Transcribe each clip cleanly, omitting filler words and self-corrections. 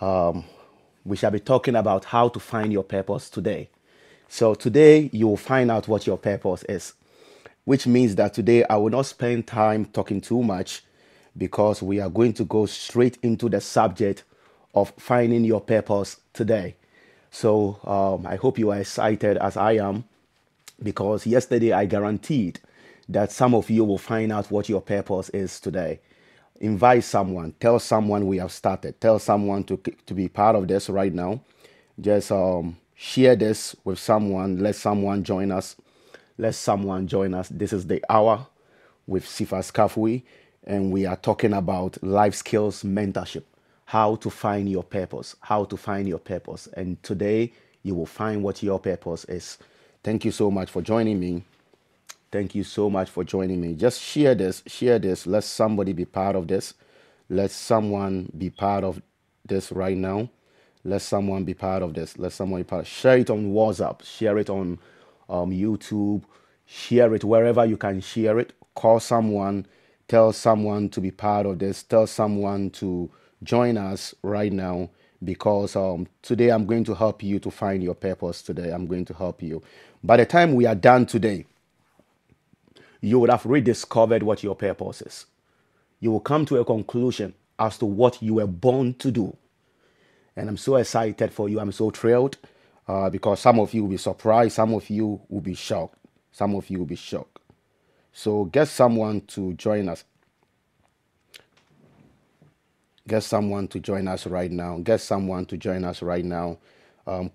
Um, we shall be talking about how to find your purpose today. So today you will find out what your purpose is, which means that today I will not spend time talking too much because we are going to go straight into the subject of finding your purpose today. So I hope you are excited as I am because yesterday I guaranteed that some of you will find out what your purpose is today. Invite someone, tell someone we have started, tell someone to be part of this right now. Just share this with someone, let someone join us. Let someone join us. This is the hour with Cephas Kafui, and we are talking about life skills mentorship, how to find your purpose, how to find your purpose. And today you will find what your purpose is. Thank you so much for joining me. Thank you so much for joining me. Just share this, share this. Let somebody be part of this. Let someone be part of this right now. Let someone be part of this. Let someone be part. Share it on WhatsApp. Share it on YouTube. Share it wherever you can share it. Call someone. Tell someone to be part of this. Tell someone to join us right now because today I'm going to help you to find your purpose. Today I'm going to help you. By the time we are done today, you would have rediscovered what your purpose is. You will come to a conclusion as to what you were born to do. And I'm so excited for you. I'm so thrilled because some of you will be surprised. Some of you will be shocked. Some of you will be shocked. So get someone to join us. Get someone to join us right now. Get someone to join us right now.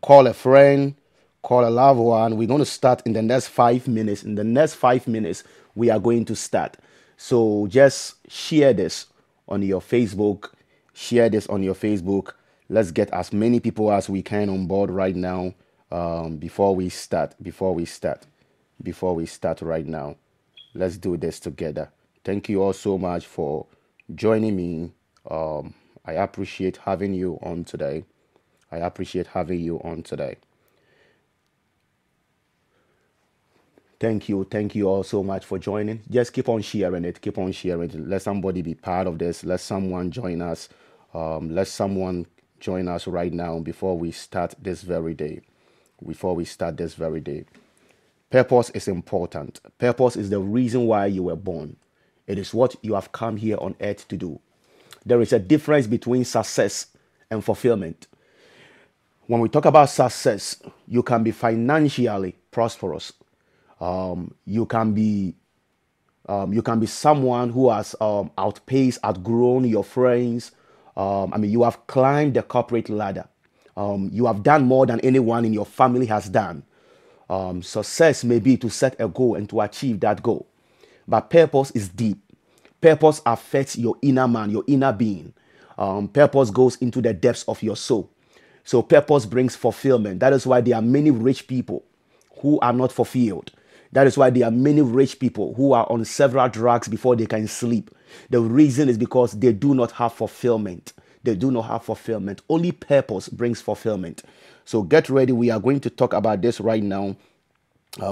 Call a friend, call a loved one. We're going to start in the next 5 minutes. In the next 5 minutes, we are going to start. So just share this on your Facebook. Share this on your Facebook. Let's get as many people as we can on board right now before we start. Before we start right now. Let's do this together. Thank you all so much for joining me. I appreciate having you on today. I appreciate having you on today. Thank you. Thank you all so much for joining. Just keep on sharing it. Keep on sharing it. Let somebody be part of this. Let someone join us. Let someone join us right now before we start this very day. Before we start this very day. Purpose is important. Purpose is the reason why you were born. It is what you have come here on earth to do. There is a difference between success and fulfillment. When we talk about success, you can be financially prosperous. You can be someone who has outpaced, outgrown your friends. You have climbed the corporate ladder. You have done more than anyone in your family has done. Success may be to set a goal and to achieve that goal. But purpose is deep. Purpose affects your inner man, your inner being. Purpose goes into the depths of your soul. So purpose brings fulfillment. That is why there are many rich people who are not fulfilled. That is why there are many rich people who are on several drugs before they can sleep. The reason is because they do not have fulfillment. They do not have fulfillment. Only purpose brings fulfillment. So get ready. We are going to talk about this right now.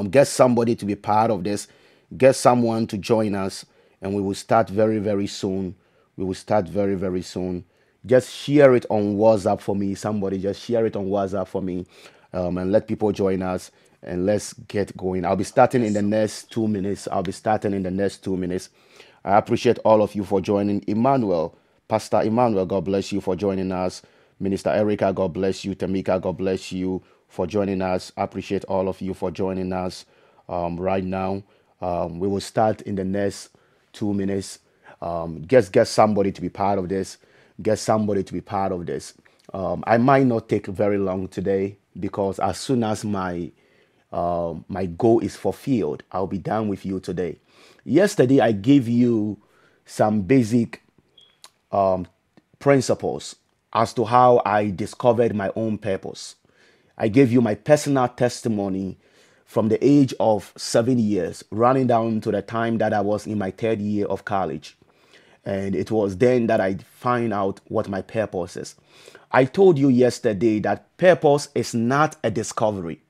Get somebody to be part of this. Get someone to join us. And we will start very, very soon. We will start very, very soon. Just share it on WhatsApp for me. Somebody just share it on WhatsApp for me. And let people join us. And let's get going. I'll be starting in the next 2 minutes. I appreciate all of you for joining. Emmanuel, Pastor Emmanuel, God bless you for joining us. Minister Erica, God bless you. Tamika, God bless you for joining us. I appreciate all of you for joining us right now. We will start in the next 2 minutes. Just get somebody to be part of this. Get somebody to be part of this. I might not take very long today because as soon as my goal is fulfilled, I'll be done with you today. Yesterday, I gave you some basic principles as to how I discovered my own purpose. I gave you my personal testimony from the age of 7 years, running down to the time that I was in my third year of college. And it was then that I find out what my purpose is. I told you yesterday that purpose is not a discovery.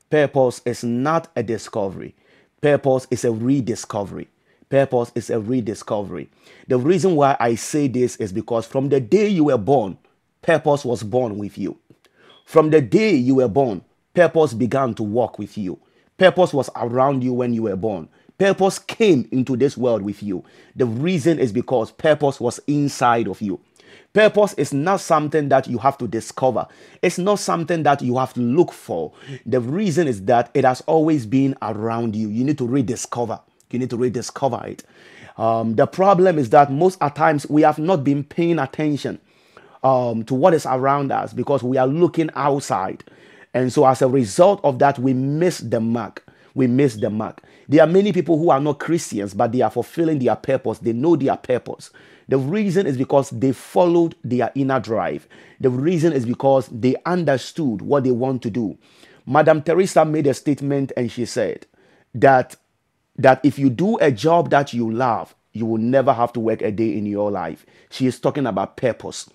Purpose is not a discovery. Purpose is a rediscovery. Purpose is a rediscovery. The reason why I say this is because from the day you were born, purpose was born with you. From the day you were born, purpose began to walk with you. Purpose was around you when you were born. Purpose came into this world with you. The reason is because purpose was inside of you. Purpose is not something that you have to discover. It's not something that you have to look for. The reason is that it has always been around you. You need to rediscover. You need to rediscover it. The problem is that most at times we have not been paying attention to what is around us because we are looking outside. And so as a result of that, we miss the mark. We miss the mark. There are many people who are not Christians, but they are fulfilling their purpose. They know their purpose. The reason is because they followed their inner drive. The reason is because they understood what they want to do. Madam Teresa made a statement and she said that if you do a job that you love, you will never have to work a day in your life. She is talking about purpose.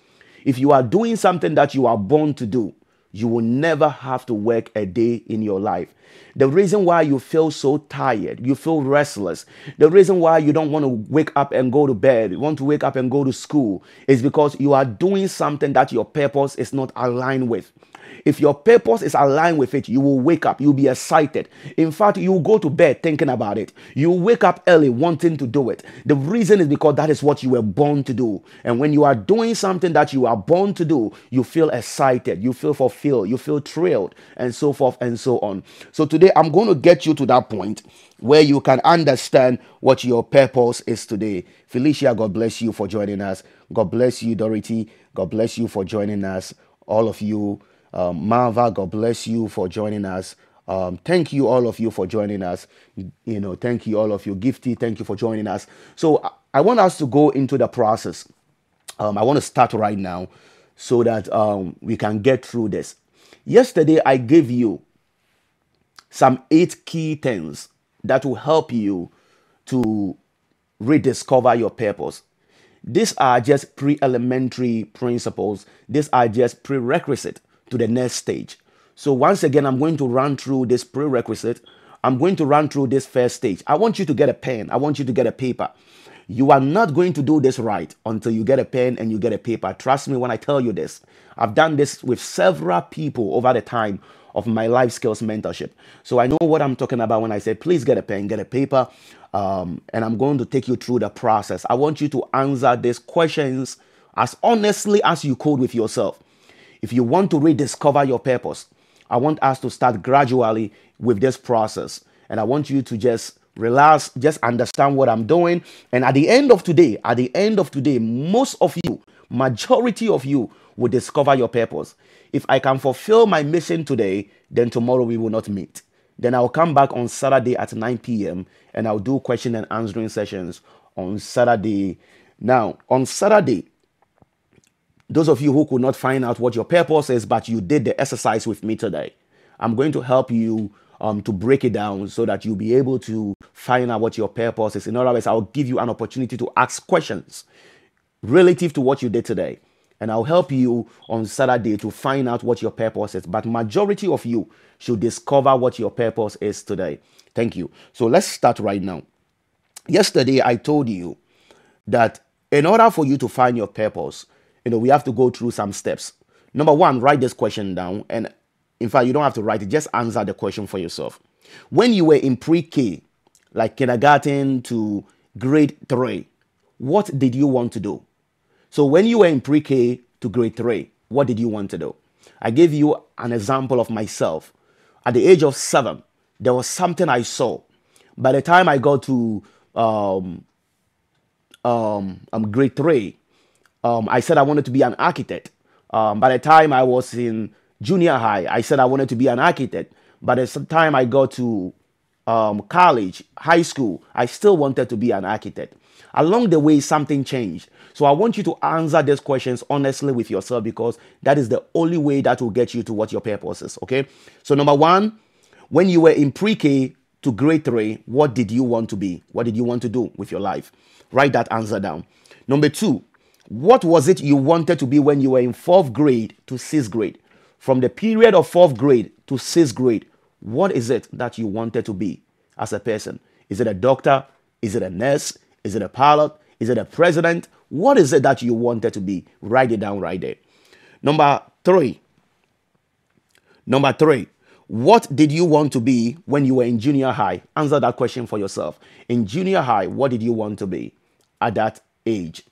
If you are doing something that you are born to do, you will never have to work a day in your life. The reason why you feel so tired, you feel restless, the reason why you don't want to wake up and go to bed, you want to wake up and go to school, is because you are doing something that your purpose is not aligned with. If your purpose is aligned with it, you will wake up, you'll be excited. In fact, you will go to bed thinking about it. You will wake up early wanting to do it. The reason is because that is what you were born to do. And when you are doing something that you are born to do, you feel excited, you feel fulfilled, you feel thrilled, and so forth and so on. So today I'm going to get you to that point where you can understand what your purpose is today. Felicia, God bless you for joining us. God bless you, Dorothy. God bless you for joining us. All of you. Marva, God bless you for joining us. Thank you, all of you, for joining us. Thank you, all of you. Gifty, thank you for joining us. So I want us to go into the process. I want to start right now so that we can get through this. Yesterday, I gave you some 8 key things that will help you to rediscover your purpose. These are just pre-elementary principles. These are just prerequisite to the next stage. So once again, I'm going to run through this prerequisite. I'm going to run through this first stage. I want you to get a pen. I want you to get a paper. You are not going to do this right until you get a pen and you get a paper. Trust me when I tell you this. I've done this with several people over the time of my life skills mentorship. So I know what I'm talking about when I say, please get a pen, get a paper. And I'm going to take you through the process. I want you to answer these questions as honestly as you could with yourself. If you want to rediscover your purpose, I want us to start gradually with this process. And I want you to just relax, just understand what I'm doing. And at the end of today, most of you, majority of you will discover your purpose. If I can fulfill my mission today, then tomorrow we will not meet. Then I'll come back on Saturday at 9 p.m. and I'll do question and answering sessions on Saturday. Now, on Saturday, those of you who could not find out what your purpose is, but you did the exercise with me today, I'm going to help you to break it down so that you'll be able to find out what your purpose is. In other words, I'll give you an opportunity to ask questions relative to what you did today. And I'll help you on Saturday to find out what your purpose is. But majority of you should discover what your purpose is today. Thank you. So let's start right now. Yesterday, I told you that in order for you to find your purpose, we have to go through some steps. Number 1, write this question down. And in fact, you don't have to write it. Just answer the question for yourself. When you were in pre-K, like kindergarten to grade 3, what did you want to do? So when you were in pre-K to grade 3, what did you want to do? I gave you an example of myself. At the age of 7, there was something I saw. By the time I got to grade 3, I said I wanted to be an architect. By the time I was in junior high, I said I wanted to be an architect. By the time I got to college, high school, I still wanted to be an architect. Along the way, something changed. So I want you to answer these questions honestly with yourself, because that is the only way that will get you to what your purpose is, okay? So number 1, when you were in pre-K to grade 3, what did you want to be? What did you want to do with your life? Write that answer down. Number 2, what was it you wanted to be when you were in 4th grade to 6th grade? From the period of 4th grade to 6th grade, what is it that you wanted to be as a person? Is it a doctor? Is it a nurse? Is it a pilot? Is it a president? What is it that you wanted to be? Write it down right there. Number three, Number three, what did you want to be when you were in junior high? Answer that question for yourself. In junior high, what did you want to be at that age?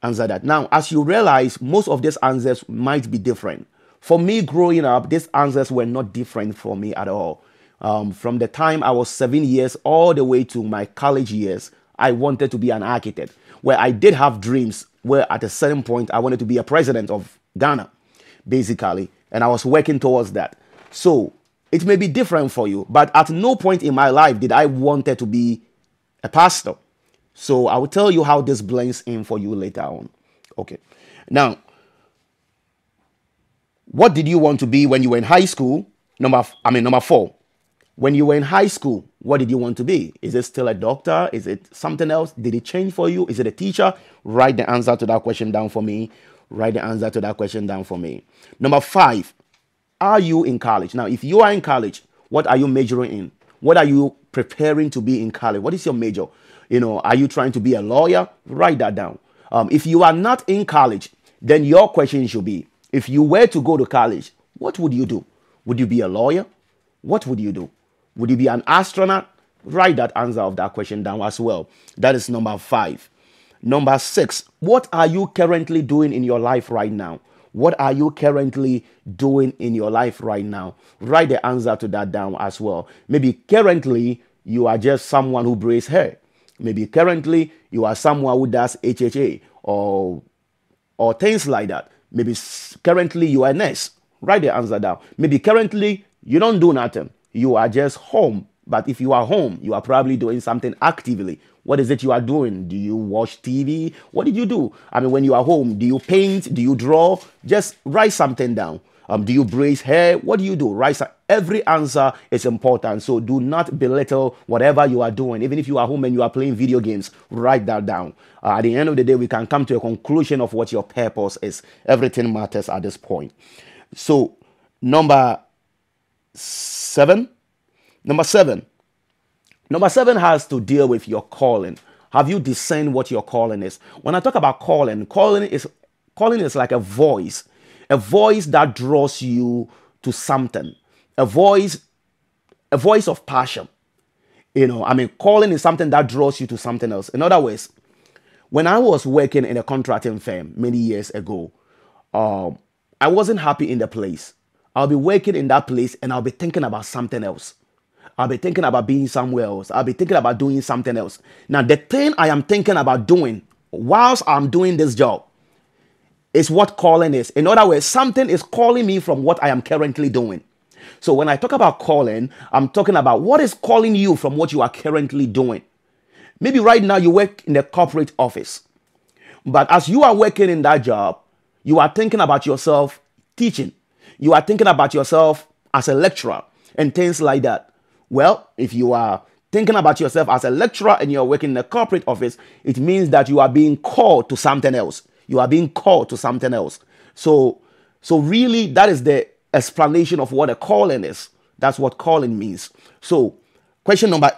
Answer that. Now, as you realize, most of these answers might be different. For me, growing up, these answers were not different for me at all. From the time I was 7 years all the way to my college years, I wanted to be an architect. Where I did have dreams, where at a certain point I wanted to be a president of Ghana, basically, and I was working towards that. So it may be different for you, but at no point in my life did I wanted to be a pastor. So I will tell you how this blends in for you later on. Okay. Now, what did you want to be when you were in high school? Number four. When you were in high school, what did you want to be? Is it still a doctor? Is it something else? Did it change for you? Is it a teacher? Write the answer to that question down for me. Write the answer to that question down for me. Number five, are you in college? Now, if you are in college, what are you majoring in? What are you preparing to be in college? What is your major? Are you trying to be a lawyer? Write that down. If you are not in college, then your question should be, if you were to go to college, what would you do? Would you be a lawyer? What would you do? Would you be an astronaut? Write that answer of that question down as well. That is number five. Number six, what are you currently doing in your life right now? What are you currently doing in your life right now? Write the answer to that down as well. Maybe currently you are just someone who braids hair. Maybe currently you are someone who does HHA or things like that. Maybe currently you are a nurse. Write the answer down. Maybe currently you don't do nothing. You are just home. But if you are home, you are probably doing something actively. What is it you are doing? Do you watch TV? What did you do? When you are home, do you paint? Do you draw? Just write something down. Do you braid hair? What do you do? Every answer is important. So do not belittle whatever you are doing. Even if you are home and you are playing video games, write that down. At the end of the day, we can come to a conclusion of what your purpose is. Everything matters at this point. So number seven has to deal with your calling. Have you discerned what your calling is? When I talk about calling is like a voice that draws you to something, a voice of passion. Calling is something that draws you to something else. In other words, when I was working in a contracting firm many years ago, I wasn't happy in the place. I'll be working in that place and I'll be thinking about something else. I'll be thinking about being somewhere else. I'll be thinking about doing something else. Now, the thing I am thinking about doing whilst I'm doing this job is what calling is. In other words, something is calling me from what I am currently doing. So when I talk about calling, I'm talking about what is calling you from what you are currently doing. Maybe right now you work in the corporate office. But as you are working in that job, you are thinking about yourself teaching. You are thinking about yourself as a lecturer and things like that. Well, if you are thinking about yourself as a lecturer and you're working in a corporate office, it means that you are being called to something else. You are being called to something else. So really, that is the explanation of what a calling is. That's what calling means. So question number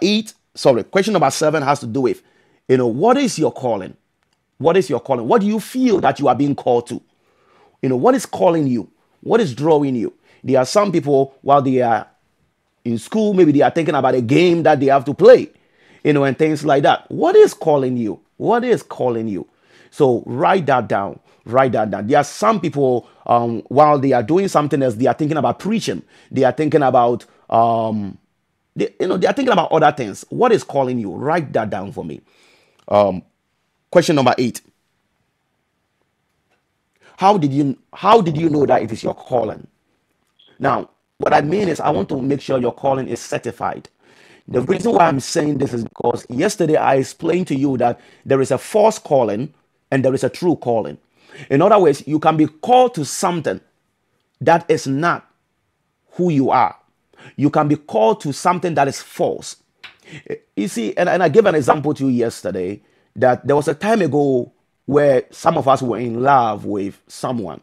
seven has to do with, what is your calling? What is your calling? What do you feel that you are being called to? What is calling you? What is drawing you? There are some people, while they are in school, maybe they are thinking about a game that they have to play, and things like that. What is calling you? What is calling you? So write that down. Write that down. There are some people, while they are doing something else, they are thinking about preaching. They are thinking about, they are thinking about other things. What is calling you? Write that down for me. Question number 8. How did you know that it is your calling? Now, what I mean is I want to make sure your calling is certified. The reason why I'm saying this is because yesterday I explained to you that there is a false calling and there is a true calling. In other words, you can be called to something that is not who you are. You can be called to something that is false. You see, and I gave an example to you yesterday that there was a time ago where some of us were in love with someone.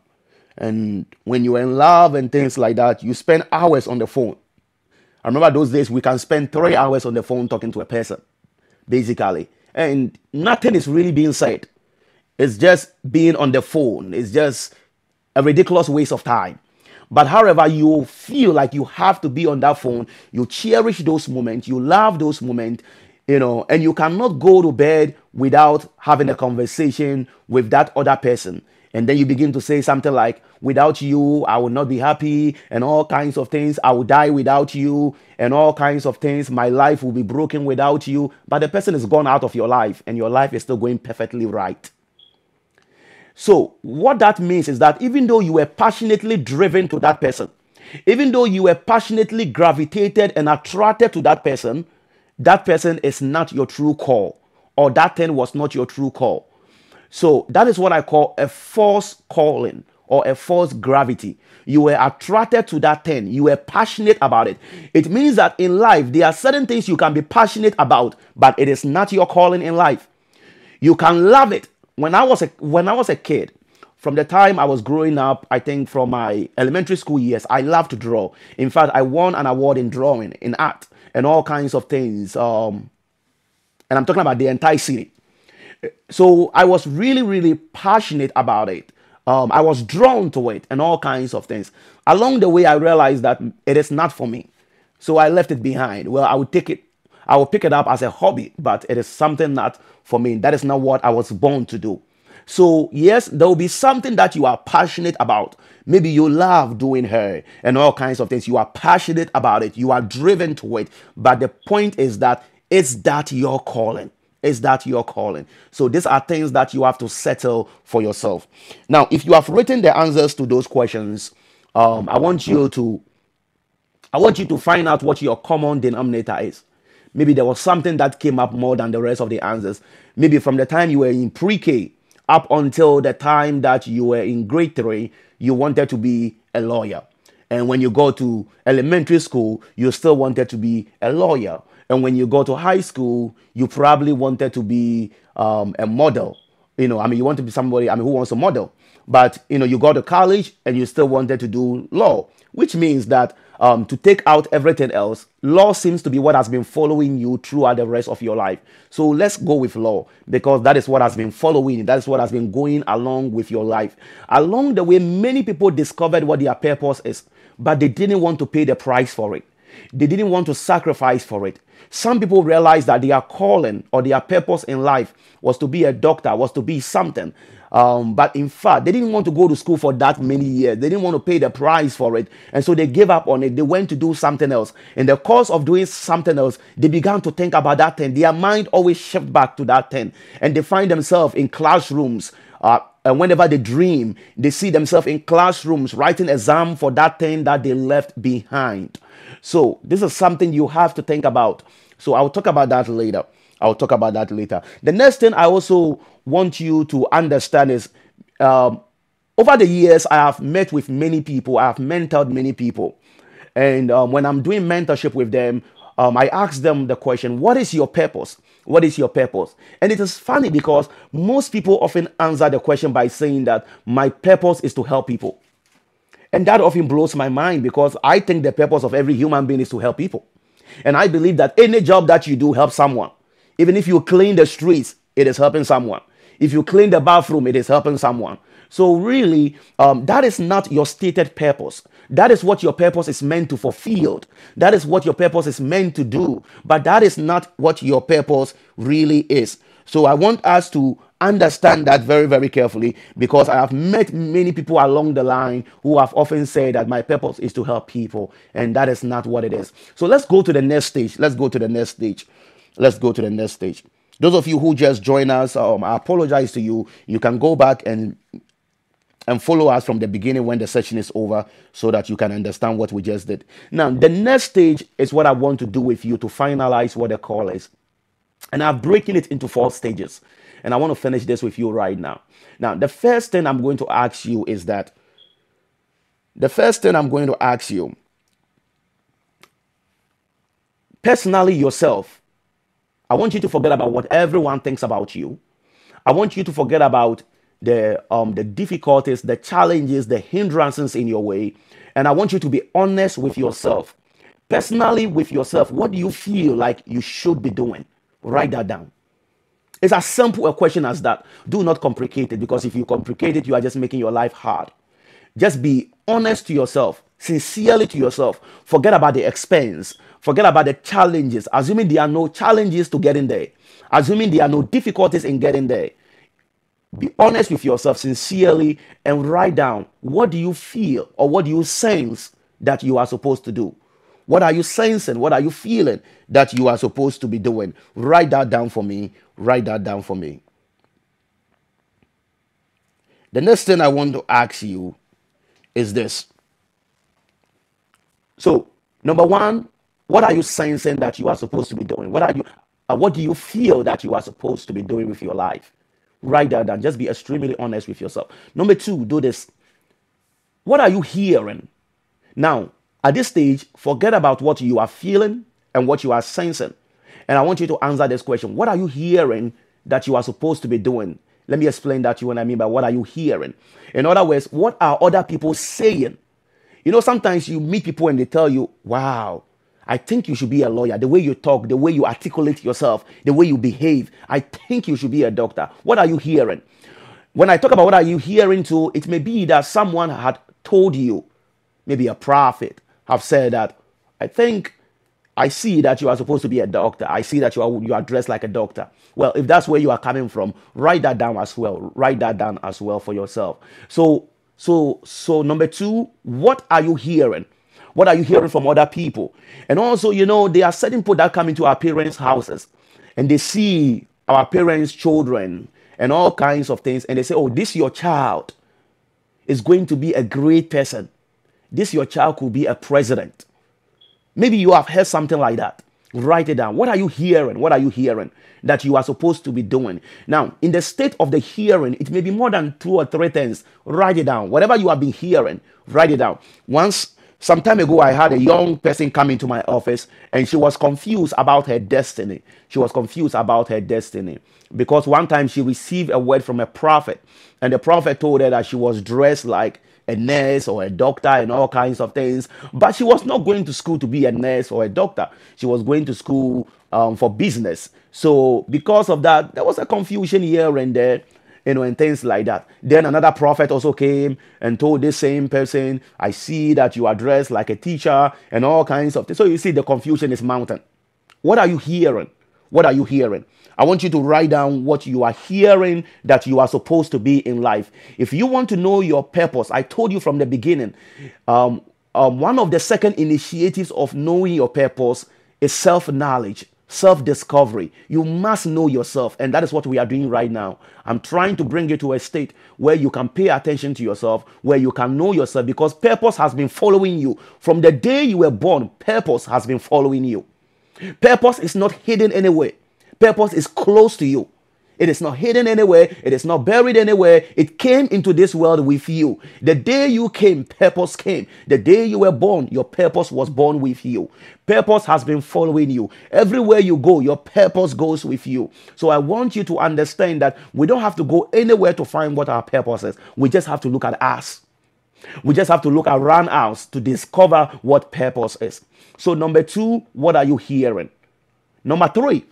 And when you were in love and things like that, you spend hours on the phone. I remember those days we can spend 3 hours on the phone talking to a person, basically. And nothing is really being said. It's just being on the phone. It's just a ridiculous waste of time. But however, you feel like you have to be on that phone. You cherish those moments. You love those moments, and you cannot go to bed without having a conversation with that other person. And then you begin to say something like, without you, I will not be happy, and all kinds of things. I will die without you, and all kinds of things. My life will be broken without you. But the person is gone out of your life, and your life is still going perfectly right. So what that means is that even though you were passionately driven to that person, even though you were passionately gravitated and attracted to that person is not your true call, or that thing was not your true call. So that is what I call a false calling or a false gravity. You were attracted to that thing. You were passionate about it. It means that in life, there are certain things you can be passionate about, but it is not your calling in life. You can love it. When I was a kid, from the time I was growing up, I think from my elementary school years, I loved to draw. In fact, I won an award in drawing, in art, and all kinds of things. And I'm talking about the entire city. So I was really, really passionate about it. I was drawn to it and all kinds of things. Along the way, I realized that it is not for me. So I left it behind. Well, I would pick it up as a hobby, but it is something not for me. That is not what I was born to do. So yes, there will be something that you are passionate about. Maybe you love doing hair and all kinds of things. You are passionate about it. You are driven to it. But the point is that is that your calling? Is that your calling? So these are things that you have to settle for yourself. Now, if you have written the answers to those questions, I want you to find out what your common denominator is. Maybe there was something that came up more than the rest of the answers. Maybe from the time you were in pre-K up until the time that you were in grade 3, you wanted to be a lawyer. And when you go to elementary school, you still wanted to be a lawyer. And when you go to high school, you probably wanted to be a model. You want to be somebody, who wants to model. But, you go to college and you still wanted to do law, which means that to take out everything else, law seems to be what has been following you throughout the rest of your life. So let's go with law, because that is what has been following. That is what has been going along with your life. Along the way, many people discovered what their purpose is, but they didn't want to pay the price for it. They didn't want to sacrifice for it. Some people realized that their calling or their purpose in life was to be a doctor, was to be something. But in fact, they didn't want to go to school for that many years. They didn't want to pay the price for it. And so they gave up on it. They went to do something else. In the course of doing something else, they began to think about that thing. Their mind always shifted back to that thing. And they find themselves in classrooms. And whenever they dream, they see themselves in classrooms writing exam for that thing that they left behind. So this is something you have to think about. So I'll talk about that later. The next thing I also want you to understand is over the years, I have met with many people. I have mentored many people. And when I'm doing mentorship with them, I ask them the question, what is your purpose? What is your purpose? And it is funny because most people often answer the question by saying that my purpose is to help people. And that often blows my mind, because I think the purpose of every human being is to help people. And I believe that any job that you do helps someone. Even if you clean the streets, it is helping someone. If you clean the bathroom, it is helping someone. So really, that is not your stated purpose. That is what your purpose is meant to fulfill. That is what your purpose is meant to do. But that is not what your purpose really is. So I want us to understand that very, very carefully, because I have met many people along the line who have often said that my purpose is to help people, and that is not what it is. So let's go to the next stage. Let's go to the next stage. Those of you who just joined us, I apologize to you. You can go back and follow us from the beginning when the session is over, so that you can understand what we just did. Now, the next stage is what I want to do with you to finalize what the call is. And I'm breaking it into 4 stages. And I want to finish this with you right now. Now, the first thing I'm going to ask you, personally yourself, I want you to forget about what everyone thinks about you. I want you to forget about the difficulties, the challenges, the hindrances in your way. And I want you to be honest with yourself. Personally with yourself, what do you feel like you should be doing? Write that down. It's as simple a question as that. Do not complicate it, because if you complicate it, you are just making your life hard. Just be honest to yourself, sincerely to yourself. Forget about the expense. Forget about the challenges. Assuming there are no challenges to getting there. Assuming there are no difficulties in getting there. Be honest with yourself sincerely and write down, what do you feel or what do you sense that you are supposed to do? What are you sensing? What are you feeling that you are supposed to be doing? Write that down for me. Write that down for me. The next thing I want to ask you is this. So, number one, what are you sensing that you are supposed to be doing? What do you feel that you are supposed to be doing with your life? Write that down. Just be extremely honest with yourself. Number two, do this. What are you hearing? Now, at this stage, forget about what you are feeling and what you are sensing. And I want you to answer this question. What are you hearing that you are supposed to be doing? Let me explain that to you what I mean by what are you hearing. In other words, what are other people saying? You know, sometimes you meet people and they tell you, wow, I think you should be a lawyer. The way you talk, the way you articulate yourself, the way you behave, I think you should be a doctor. What are you hearing? When I talk about what are you hearing too, it may be that someone had told you, maybe a prophet, have said that, I think I see that you are supposed to be a doctor. I see that you are dressed like a doctor. Well, if that's where you are coming from, write that down as well. Write that down as well for yourself. So number two, what are you hearing? What are you hearing from other people? And also, you know, there are certain people that come into our parents' houses and they see our parents' children and all kinds of things. And they say, oh, this your child is going to be a great person. This your child could be a president. Maybe you have heard something like that. Write it down. What are you hearing? What are you hearing that you are supposed to be doing? Now, in the state of the hearing, it may be more than 2 or 3 things. Write it down. Whatever you have been hearing, write it down. Some time ago, I had a young person come into my office and she was confused about her destiny. She was confused about her destiny because one time she received a word from a prophet and the prophet told her that she was dressed like a nurse or a doctor and all kinds of things, but she was not going to school to be a nurse or a doctor. She was going to school for business. So because of that, there was a confusion here and there, you know, and things like that. Then another prophet also came and told this same person, I see that you are dressed like a teacher and all kinds of things. So you see the confusion is mounting. What are you hearing? What are you hearing? I want you to write down what you are hearing that you are supposed to be in life. If you want to know your purpose, I told you from the beginning, one of the second initiatives of knowing your purpose is self-knowledge, self-discovery. You must know yourself, and that is what we are doing right now. I'm trying to bring you to a state where you can pay attention to yourself, where you can know yourself, because purpose has been following you. From the day you were born, purpose has been following you. Purpose is not hidden anywhere. Purpose is close to you. It is not hidden anywhere. It is not buried anywhere. It came into this world with you. The day you came, purpose came. The day you were born, your purpose was born with you. Purpose has been following you. Everywhere you go, your purpose goes with you. So I want you to understand that we don't have to go anywhere to find what our purpose is. We just have to look at us. We just have to look around us to discover what purpose is. So number two, what are you hearing? Number three,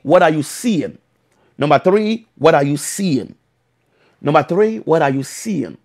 what are you seeing? Number three, what are you seeing? Number three, what are you seeing?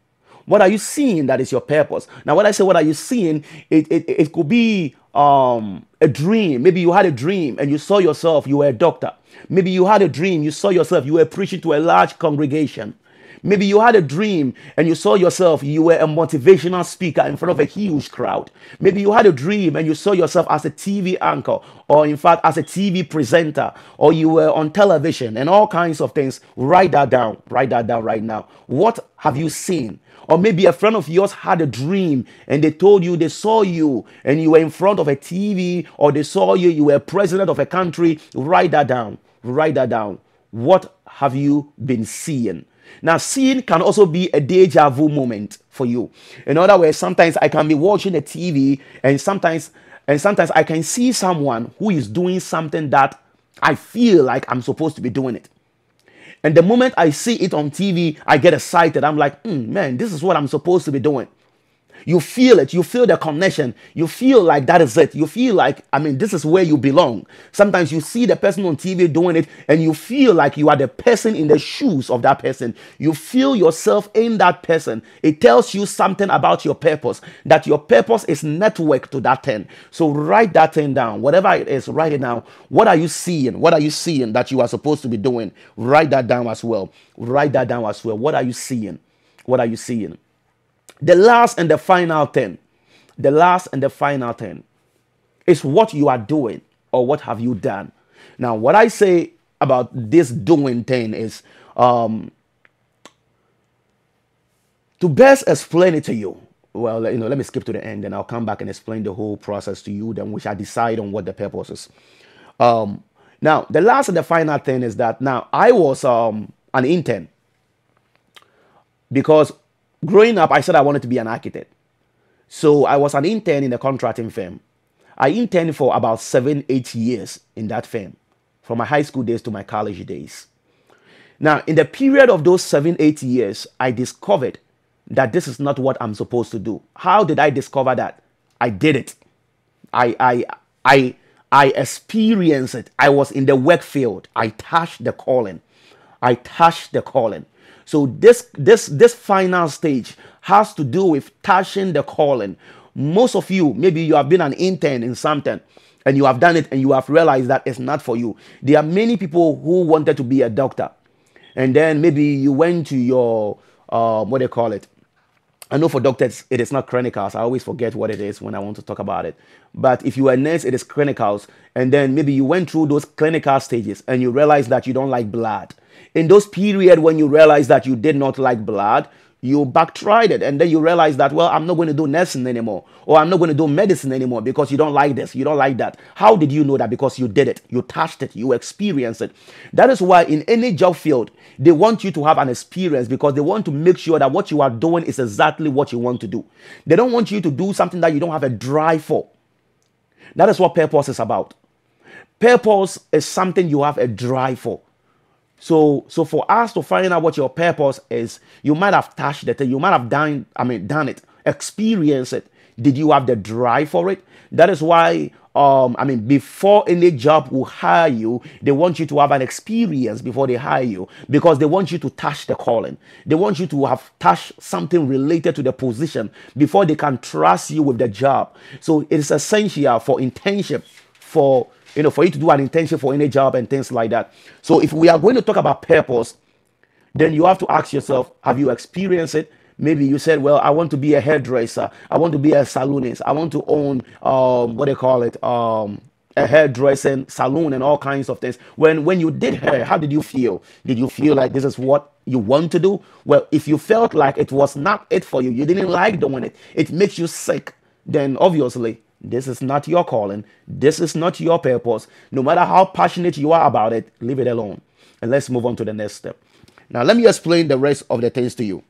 What are you seeing that is your purpose? Now, when I say what are you seeing, it could be a dream. Maybe you had a dream and you saw yourself, you were a doctor. Maybe you had a dream, you saw yourself, you were preaching to a large congregation. Maybe you had a dream and you saw yourself, you were a motivational speaker in front of a huge crowd. Maybe you had a dream and you saw yourself as a TV anchor, or in fact as a TV presenter, or you were on television and all kinds of things. Write that down. Write that down right now. What have you seen? Or maybe a friend of yours had a dream and they told you they saw you and you were in front of a TV, or they saw you, you were president of a country. Write that down. Write that down. What have you been seeing? Now, seeing can also be a deja vu moment for you. In other words, sometimes I can be watching a TV and sometimes I can see someone who is doing something that I feel like I'm supposed to be doing it. And the moment I see it on TV, I get excited. I'm like, man, this is what I'm supposed to be doing. You feel it. You feel the connection. You feel like that is it. You feel like, this is where you belong. Sometimes you see the person on TV doing it and you feel like you are the person in the shoes of that person. You feel yourself in that person. It tells you something about your purpose, that your purpose is networked to that thing. So write that thing down. Whatever it is, write it down. What are you seeing? What are you seeing that you are supposed to be doing? Write that down as well. Write that down as well. What are you seeing? What are you seeing? The last and the final thing is what you are doing or what have you done. Now, what I say about this doing thing is to best explain it to you. Well, let me skip to the end and I'll come back and explain the whole process to you. Then we shall decide on what the purpose is. Now, the last and the final thing is that now I was an intern because growing up, I said I wanted to be an architect. So I was an intern in a contracting firm. I interned for about 7-8 years in that firm, from my high school days to my college days. Now, in the period of those 7-8 years, I discovered that this is not what I'm supposed to do. How did I discover that? I did it. I experienced it. I was in the work field. I touched the calling. So this final stage has to do with touching the calling. Most of you, maybe you have been an intern in something and you have done it and you have realized that it's not for you. There are many people who wanted to be a doctor. And then maybe you went to your, what do you call it? I know for doctors, it is not clinicals. I always forget what it is when I want to talk about it. But if you are a nurse, it is clinicals. And then maybe you went through those clinical stages and you realize that you don't like blood. In those periods when you realize that you did not like blood, you backtried it. And then you realize that, well, I'm not going to do nursing anymore. Or I'm not going to do medicine anymore because you don't like this. You don't like that. How did you know that? Because you did it. You touched it. You experienced it. That is why in any job field, they want you to have an experience because they want to make sure that what you are doing is exactly what you want to do. They don't want you to do something that you don't have a drive for. That is what purpose is about. Purpose is something you have a drive for. So for us to find out what your purpose is, you might have touched it, you might have done it, experienced it. Did you have the drive for it? That is why, before any job will hire you, they want you to have an experience before they hire you because they want you to touch the calling. They want you to have touched something related to the position before they can trust you with the job. So it is essential for internship, for you to do an internship for any job and things like that. So if we are going to talk about purpose, then you have to ask yourself, have you experienced it? Maybe you said, well, I want to be a hairdresser. I want to be a saloonist. I want to own, a hairdressing salon and all kinds of things. When you did hair, how did you feel? Did you feel like this is what you want to do? Well, if you felt like it was not it for you, you didn't like doing it, it makes you sick, then obviously, this is not your calling. This is not your purpose. No matter how passionate you are about it, leave it alone. And let's move on to the next step. Now, let me explain the rest of the things to you.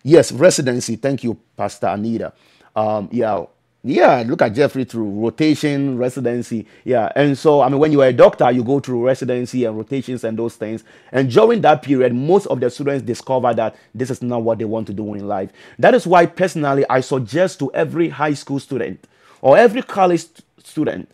Yes, residency. Thank you, Pastor Anita. Look at Jeffrey through rotation, residency. Yeah, and so, when you are a doctor, you go through residency and rotations and those things. And during that period, most of the students discover that this is not what they want to do in life. That is why, personally, I suggest to every high school student or every college student,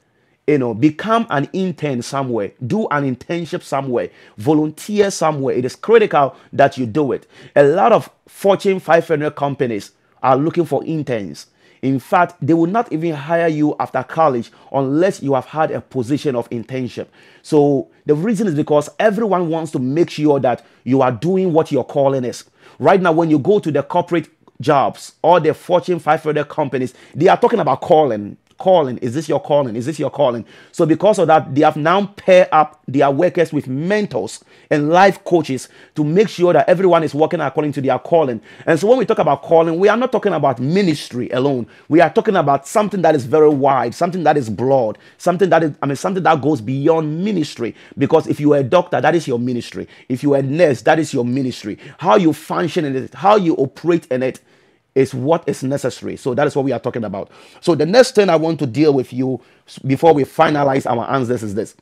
become an intern somewhere, do an internship somewhere, volunteer somewhere. It is critical that you do it. A lot of Fortune 500 companies are looking for interns. In fact, they will not even hire you after college unless you have had a position of internship. So the reason is because everyone wants to make sure that you are doing what your calling is. Right now, when you go to the corporate jobs or the Fortune 500 companies, they are talking about calling. Is this your calling? Is this your calling? So because of that, they have now paired up their workers with mentors and life coaches to make sure that everyone is working according to their calling. And so when we talk about calling, we are not talking about ministry alone. We are talking about something that is very wide, something that is broad, something that goes beyond ministry. Because if you are a doctor, that is your ministry. If you are a nurse, that is your ministry. How you function in it, how you operate in it, is what is necessary. So that is what we are talking about. So the next thing I want to deal with you before we finalize our answers is this.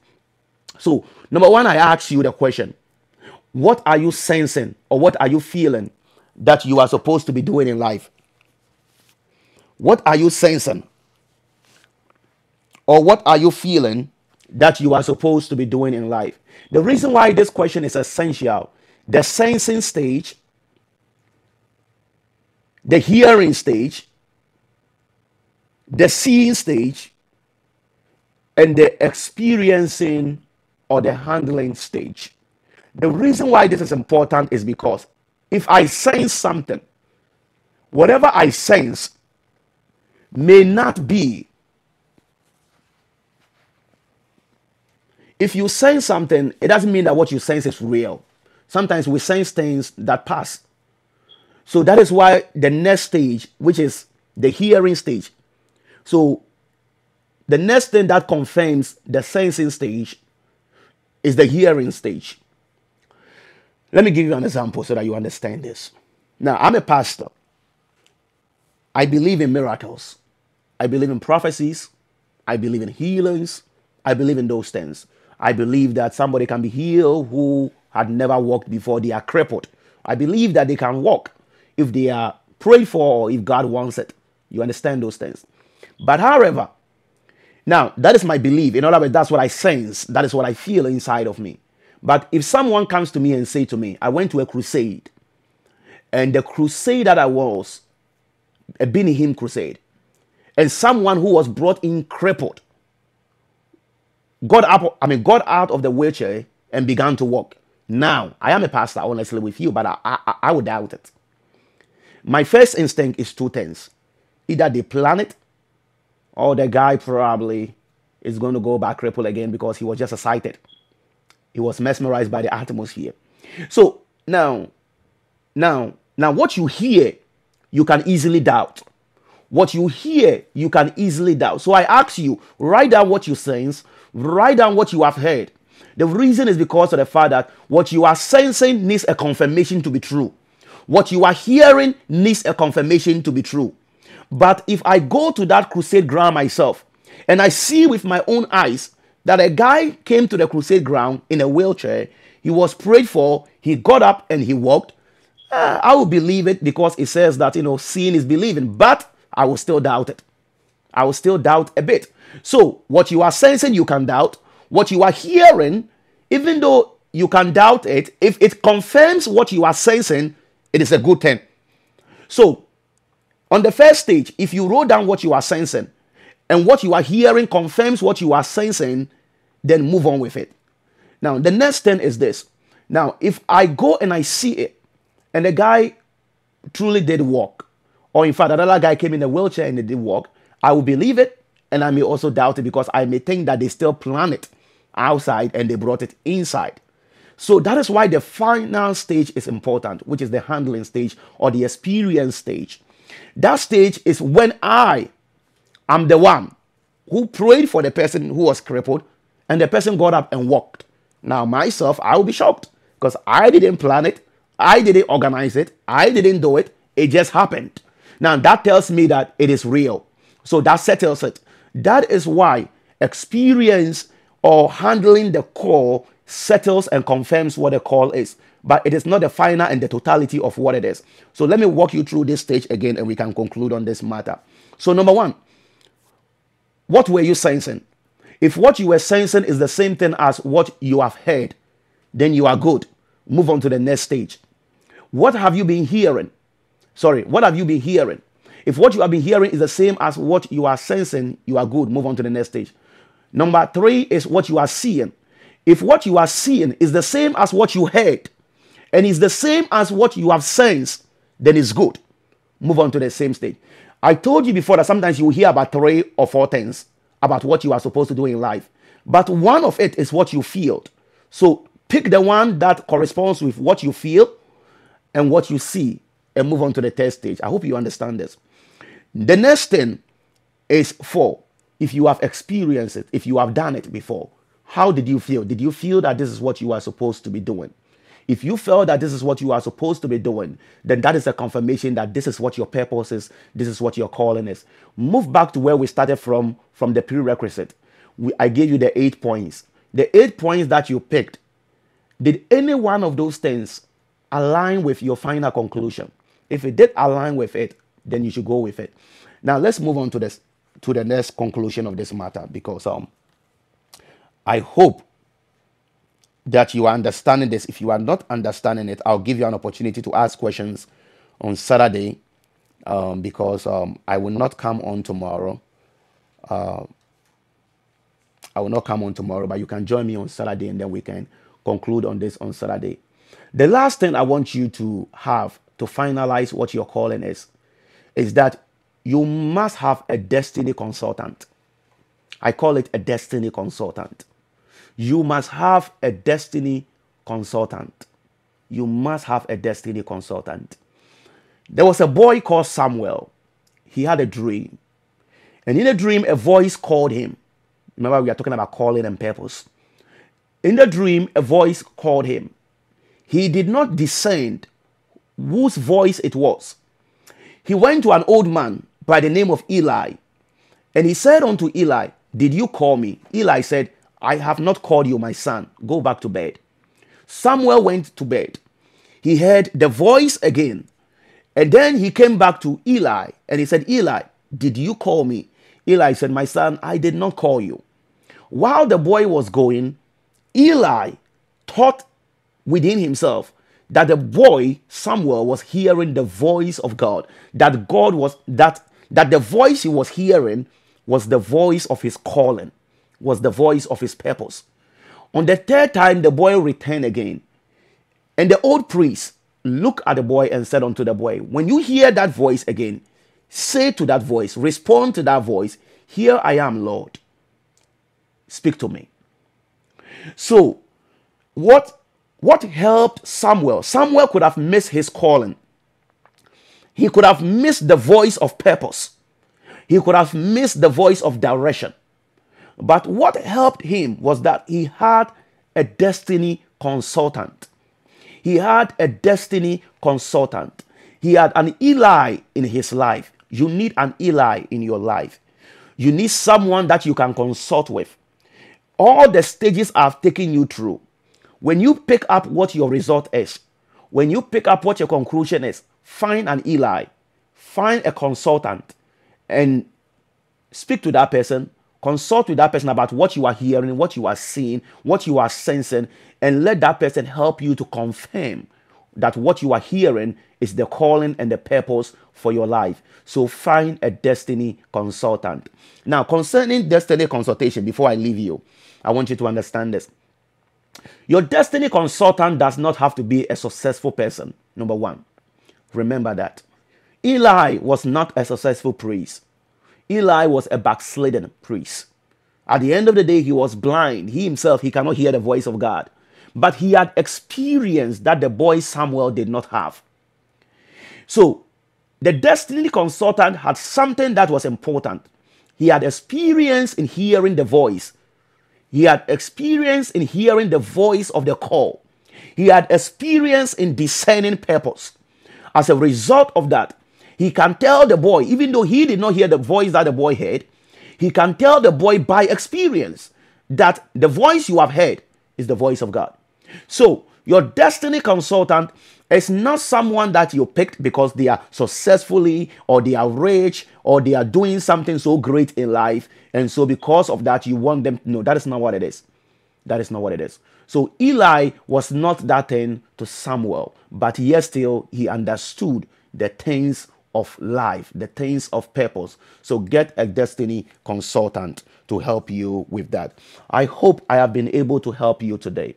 So number one, I ask you the question, what are you sensing or what are you feeling that you are supposed to be doing in life? What are you sensing? Or what are you feeling that you are supposed to be doing in life? The reason why this question is essential, the sensing stage, the hearing stage, the seeing stage, and the experiencing or the handling stage. The reason why this is important is because if I sense something, whatever I sense may not be. If you sense something, it doesn't mean that what you sense is real. Sometimes we sense things that pass. So that is why the next stage, which is the hearing stage. So the next thing that confirms the sensing stage is the hearing stage. Let me give you an example so that you understand this. Now, I'm a pastor. I believe in miracles. I believe in prophecies. I believe in healings. I believe in those things. I believe that somebody can be healed who had never walked before. They are crippled. I believe that they can walk if they are prayed for or if God wants it. You understand those things. But however, now that is my belief. In other words, that's what I sense. That is what I feel inside of me. But if someone comes to me and say to me, I went to a crusade, and the crusade that I was, a Benny Hinn crusade, and someone who was brought in crippled got out of the wheelchair and began to walk. Now, I am a pastor, honestly, with you, but I would doubt it. My first instinct is two things. Either they plan it, or the guy probably is going to go back crippled again because he was just excited. He was mesmerized by the atmosphere. So now what you hear, you can easily doubt. What you hear, you can easily doubt. So I ask you, write down what you sense, write down what you have heard. The reason is because of the fact that what you are sensing needs a confirmation to be true. What you are hearing needs a confirmation to be true. But if I go to that crusade ground myself and I see with my own eyes that a guy came to the crusade ground in a wheelchair, he was prayed for, he got up and he walked, I will believe it because it says that, seeing is believing, but I will still doubt it. I will still doubt a bit. So what you are sensing, you can doubt. What you are hearing, even though you can doubt it, if it confirms what you are sensing, it is a good thing. So on the first stage, if you wrote down what you are sensing and what you are hearing confirms what you are sensing, then move on with it. Now, the next thing is this. Now, if I go and I see it and the guy truly did walk, or in fact, another guy came in a wheelchair and they did walk, I will believe it and I may also doubt it because I may think that they still planned it outside and they brought it inside. So that is why the final stage is important, which is the handling stage or the experience stage. That stage is when I am the one who prayed for the person who was crippled and the person got up and walked. Now myself, I will be shocked because I didn't plan it. I didn't organize it. I didn't do it. It just happened. Now that tells me that it is real. So that settles it. That is why experience or handling the call settles and confirms what the call is. But it is not the final and the totality of what it is. So let me walk you through this stage again and we can conclude on this matter. So number one, what were you sensing? If what you were sensing is the same thing as what you have heard, then you are good. Move on to the next stage. What have you been hearing? What have you been hearing? If what you have been hearing is the same as what you are sensing, you are good. Move on to the next stage. Number three is what you are seeing. If what you are seeing is the same as what you heard and is the same as what you have sensed, then it's good. Move on to the same stage. I told you before that sometimes you will hear about 3 or 4 things about what you are supposed to do in life. But one of it is what you feel. So pick the one that corresponds with what you feel and what you see and move on to the third stage. I hope you understand this. The next thing is 4. If you have experienced it, if you have done it before, how did you feel? Did you feel that this is what you are supposed to be doing? If you felt that this is what you are supposed to be doing, then that is a confirmation that this is what your purpose is. This is what your calling is. Move back to where we started from the prerequisite. I gave you the 8 points. The 8 points that you picked, did any one of those things align with your final conclusion? If it did align with it, then you should go with it. Now let's move on to this, to the next conclusion of this matter, because I hope that you are understanding this. If you are not understanding it, I'll give you an opportunity to ask questions on Saturday, because I will not come on tomorrow. I will not come on tomorrow, but you can join me on Saturday, and then we can conclude on this on Saturday. The last thing I want you to have to finalize what your calling is that you must have a destiny consultant. I call it a destiny consultant. You must have a destiny consultant. You must have a destiny consultant. There was a boy called Samuel. He had a dream. And in a dream, a voice called him. Remember, we are talking about calling and purpose. In the dream, a voice called him. He did not discern whose voice it was. He went to an old man by the name of Eli, and he said unto Eli, "Did you call me?" Eli said, "I have not called you, my son. Go back to bed." Samuel went to bed. He heard the voice again, and then he came back to Eli, and he said, "Eli, did you call me?" Eli said, "My son, I did not call you." While the boy was going, Eli thought within himself that the boy Samuel was hearing the voice of God, that God was that the voice he was hearing was the voice of his calling, was the voice of his purpose. On the third time, the boy returned again, and the old priest looked at the boy and said unto the boy, "When you hear that voice again, say to that voice, respond to that voice, 'Here I am, Lord. Speak to me.'" So, what helped Samuel? Samuel could have missed his calling. He could have missed the voice of purpose. He could have missed the voice of direction. But what helped him was that he had a destiny consultant. He had a destiny consultant. He had an Eli in his life. You need an Eli in your life. You need someone that you can consult with. All the stages I've taken you through, when you pick up what your result is, when you pick up what your conclusion is, find an Eli, find a consultant, and speak to that person, consult with that person about what you are hearing, what you are seeing, what you are sensing, and let that person help you to confirm that what you are hearing is the calling and the purpose for your life. So find a destiny consultant. Now, concerning destiny consultation, before I leave you, I want you to understand this. Your destiny consultant does not have to be a successful person. Number one, remember that. Eli was not a successful priest. Eli was a backslidden priest. At the end of the day, he was blind. He himself, he cannot hear the voice of God. But he had experience that the boy Samuel did not have. So, the destiny consultant had something that was important. He had experience in hearing the voice. He had experience in hearing the voice of the call. He had experience in discerning purpose. As a result of that, he can tell the boy, even though he did not hear the voice that the boy heard, he can tell the boy by experience that the voice you have heard is the voice of God. So, your destiny consultant is not someone that you picked because they are successfully or they are rich or they are doing something so great in life. And so because of that, you want them to know. That is not what it is. That is not what it is. So Eli was not that thing to Samuel, but yet still he understood the things of life, the things of purpose. So get a destiny consultant to help you with that. I hope I have been able to help you today.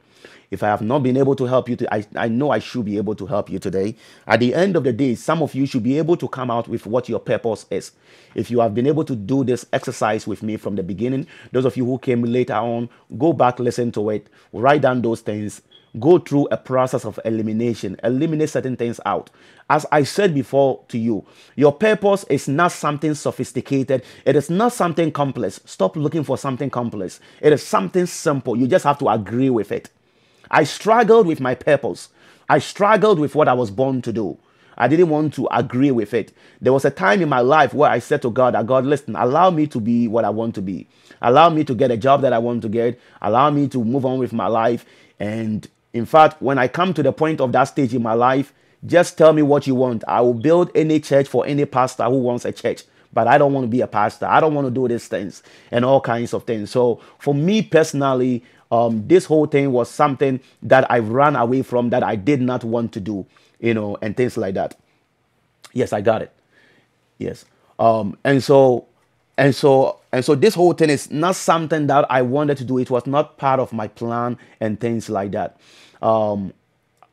If I have not been able to help you, I know I should be able to help you today. At the end of the day, some of you should be able to come out with what your purpose is. If you have been able to do this exercise with me from the beginning, those of you who came later on, go back, listen to it, write down those things, go through a process of elimination, eliminate certain things out. As I said before to you, your purpose is not something sophisticated. It is not something complex. Stop looking for something complex. It is something simple. You just have to agree with it. I struggled with my purpose. I struggled with what I was born to do. I didn't want to agree with it. There was a time in my life where I said to God, God, listen, allow me to be what I want to be. Allow me to get a job that I want to get. Allow me to move on with my life. And in fact, when I come to the point of that stage in my life, just tell me what you want. I will build any church for any pastor who wants a church. but I don't want to be a pastor. I don't want to do these things and all kinds of things. So for me personally, this whole thing was something that I ran away from, that I did not want to do, and things like that. Yes, I got it. Yes. And so this whole thing is not something that I wanted to do. It was not part of my plan and things like that.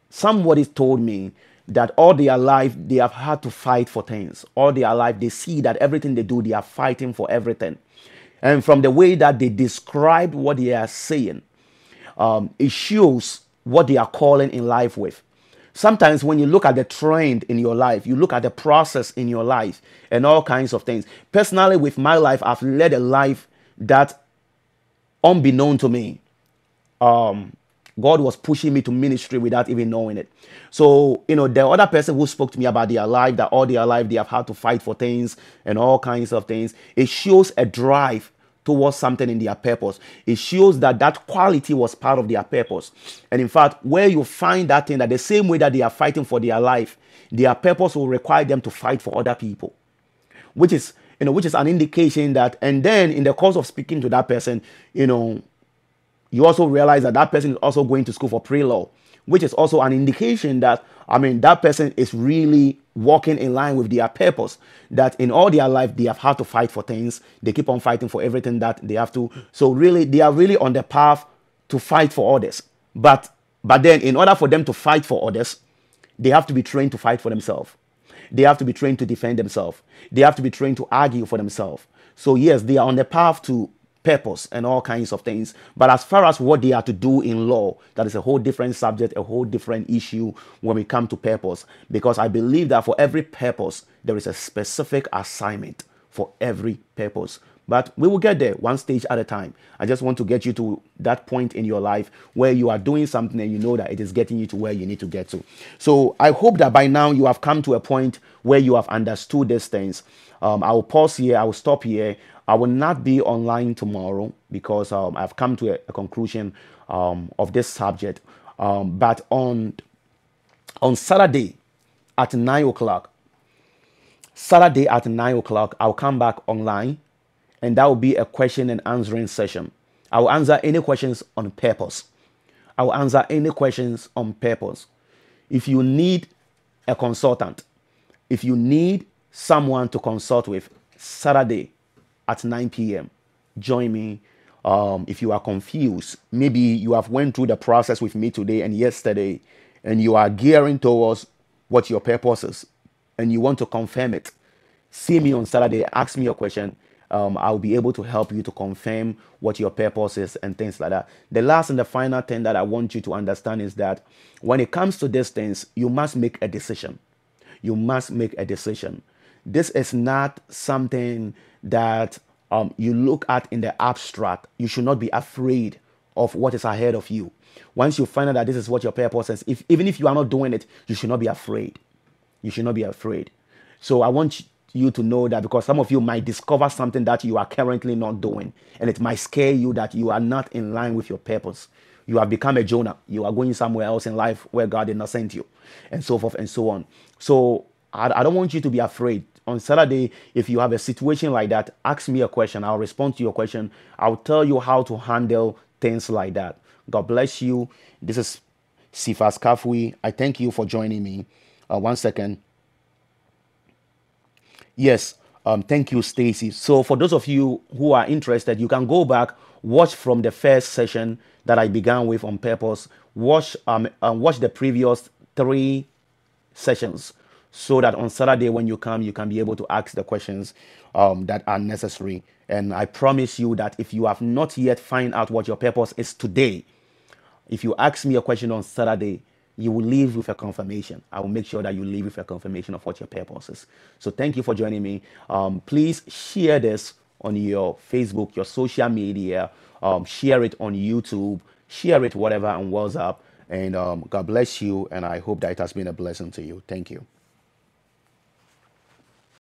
Somebody told me that all their life they have had to fight for things. All their life they see that everything they do, they are fighting for everything. And from the way that they described what they are saying, it shows what they are calling in life with. Sometimes when you look at the trend in your life, you look at the process in your life and all kinds of things. Personally, with my life, I've led a life that, unbeknown to me, God was pushing me to ministry without even knowing it. So, the other person who spoke to me about their life, that all their life they have had to fight for things and all kinds of things, it shows a drive towards something in their purpose. It shows that that quality was part of their purpose. And in fact, where you find that thing, that the same way that they are fighting for their life, their purpose will require them to fight for other people, which is an indication that. And then in the course of speaking to that person, you also realize that that person is also going to school for pre-law, which is also an indication that, that person is really walking in line with their purpose, that in all their life, they have had to fight for things. They keep on fighting for everything that they have to. So really, they are really on the path to fight for others. But then in order for them to fight for others, they have to be trained to fight for themselves. They have to be trained to defend themselves. They have to be trained to argue for themselves. So yes, they are on the path to purpose and all kinds of things. But as far as what they are to do in law, that is a whole different subject, a whole different issue when we come to purpose. Because I believe that for every purpose, there is a specific assignment for every purpose. But we will get there one stage at a time. I just want to get you to that point in your life where you are doing something and you know that it is getting you to where you need to get to. So I hope that by now you have come to a point where you have understood these things. I will pause here. I will stop here. I will not be online tomorrow because I've come to a conclusion of this subject. But on Saturday at 9 o'clock, I'll come back online, and that will be a question and answering session. I will answer any questions on purpose. If you need a consultant, if you need someone to consult with, Saturday at 9 p.m. join me. If you are confused, maybe you have went through the process with me today and yesterday, and you are gearing towards what your purpose is, and you want to confirm it, see me on Saturday. Ask me a question. I'll be able to help you to confirm what your purpose is and things like that. The last and the final thing that I want you to understand is that when it comes to these things, you must make a decision. This is not something that you look at in the abstract. You should not be afraid of what is ahead of you. Once you find out that this is what your purpose is, even if you are not doing it, you should not be afraid. So I want you to know that, because some of you might discover something that you are currently not doing, and it might scare you that you are not in line with your purpose. You have become a Jonah. You are going somewhere else in life where God did not send you, and so forth and so on. So I don't want you to be afraid. On Saturday, if you have a situation like that, ask me a question. I'll respond to your question. I'll tell you how to handle things like that. God bless you. This is Cephas Kafui. I thank you for joining me. 1 second. Yes, thank you, Stacy. So for those of you who are interested, you can go back, watch from the first session that I began with on purpose. Watch the previous 3 sessions, so that on Saturday when you come, you can be able to ask the questions that are necessary. And I promise you that if you have not yet find out what your purpose is today, if you ask me a question on Saturday, you will leave with a confirmation. I will make sure that you leave with a confirmation of what your purpose is. So thank you for joining me. Please share this on your Facebook, your social media. Share it on YouTube. Share it whatever on WhatsApp. And God bless you. And I hope that it has been a blessing to you. Thank you.